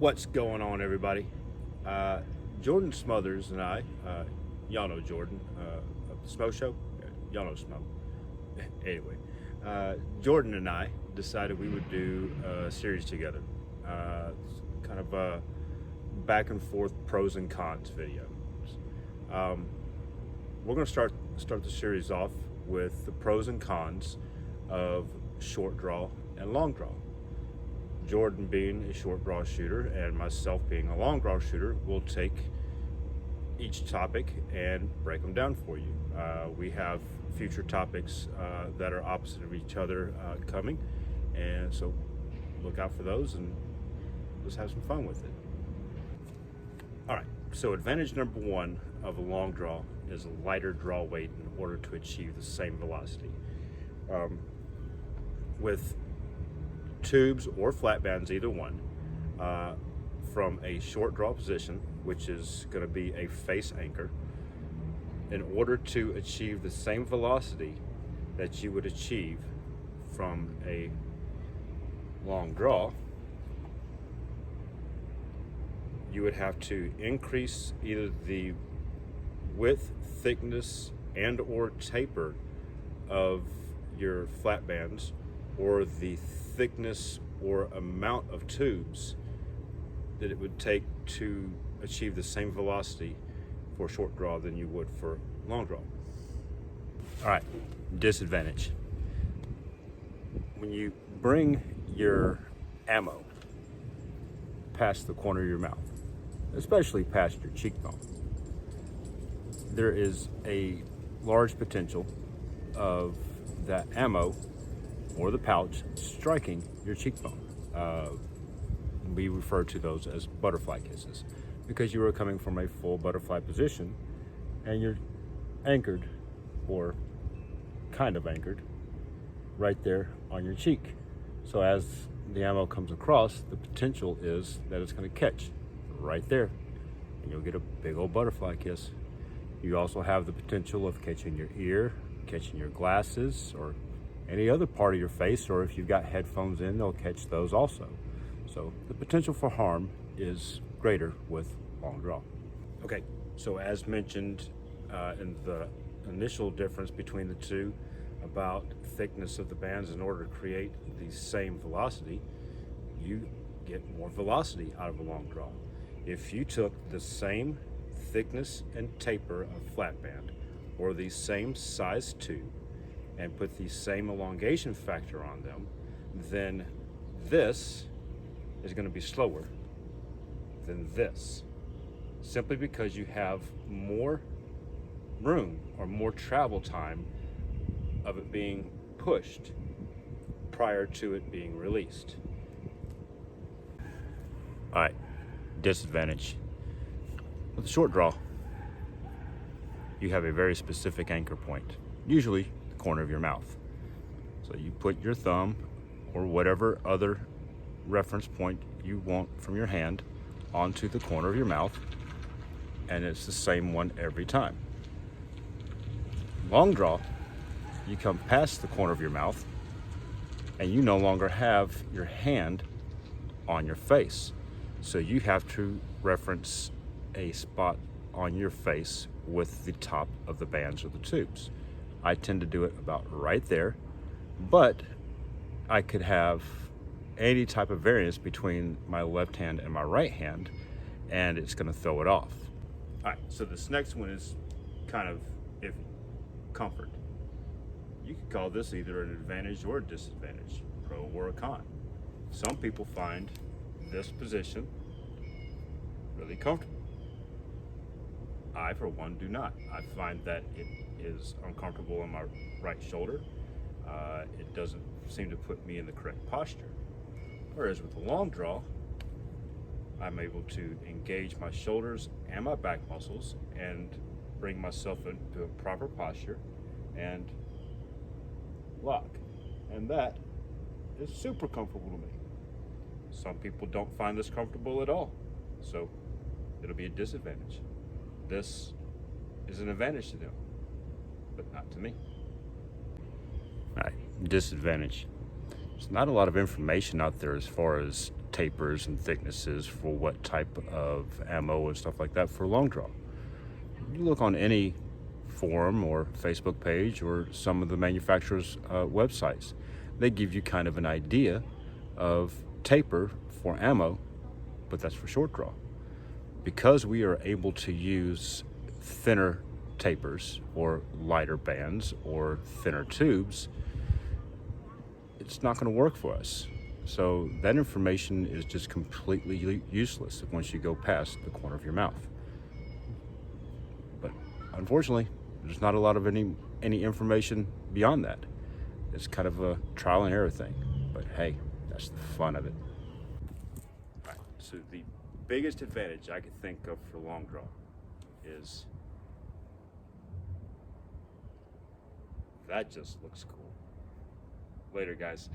What's going on, everybody? Jordan Smothers and I, y'all know Jordan of the Smo Show. Y'all know Smo. Anyway, Jordan and I decided we would do a series together. Kind of a back and forth pros and cons video. We're going to start the series off with the pros and cons of short draw and long draw. Jordan being a short draw shooter and myself being a long draw shooter, will take each topic and break them down for you. We have future topics that are opposite of each other coming, and so look out for those and let's have some fun with it. All right, so advantage number one of a long draw is a lighter draw weight in order to achieve the same velocity. With tubes or flat bands, either one, from a short draw position, which is going to be a face anchor, in order to achieve the same velocity that you would achieve from a long draw, you would have to increase either the width, thickness, and or taper of your flat bands, or the thickness or amount of tubes that it would take to achieve the same velocity for short draw than you would for long draw. All right, disadvantage. When you bring your ammo past the corner of your mouth, especially past your cheekbone, there is a large potential of that ammo or the pouch striking your cheekbone. We refer to those as butterfly kisses, because you are coming from a full butterfly position and you're anchored, or kind of anchored, right there on your cheek. So as the ammo comes across, the potential is that it's going to catch right there and you'll get a big old butterfly kiss. You also have the potential of catching your ear, catching your glasses, or any other part of your face, or if you've got headphones in, they'll catch those also. So the potential for harm is greater with long draw. Okay, so as mentioned in the initial difference between the two about thickness of the bands, in order to create the same velocity, you get more velocity out of a long draw. If you took the same thickness and taper of flat band, or the same size tube, and put the same elongation factor on them, then this is going to be slower than this, simply because you have more room or more travel time of it being pushed prior to it being released. All right, disadvantage. With a short draw, you have a very specific anchor point, usually the corner of your mouth. So you put your thumb or whatever other reference point you want from your hand onto the corner of your mouth, and it's the same one every time. Long draw, you come past the corner of your mouth and you no longer have your hand on your face. So you have to reference a spot on your face with the top of the bands or the tubes. I tend to do it about right there, but I could have any type of variance between my left hand and my right hand, and it's going to throw it off. All right, so this next one is kind of iffy. Comfort. You could call this either an advantage or a disadvantage, pro or a con. Some people find this position really comfortable. I, for one, do not. I find that it is uncomfortable on my right shoulder. It doesn't seem to put me in the correct posture. Whereas with the long draw, I'm able to engage my shoulders and my back muscles and bring myself into a proper posture and lock. And that is super comfortable to me. Some people don't find this comfortable at all, so it'll be a disadvantage. This is an advantage to them, but not to me. All right, disadvantage. There's not a lot of information out there as far as tapers and thicknesses for what type of ammo and stuff like that for long draw. You look on any forum or Facebook page or some of the manufacturers' websites, they give you kind of an idea of taper for ammo, but that's for short draw. Because we are able to use thinner tapers or lighter bands or thinner tubes, it's not going to work for us. So that information is just completely useless once you go past the corner of your mouth. But unfortunately, there's not a lot of any information beyond that. It's kind of a trial and error thing. But hey, that's the fun of it. All right, so the biggest advantage I could think of for long draw is that just looks cool. Later, guys.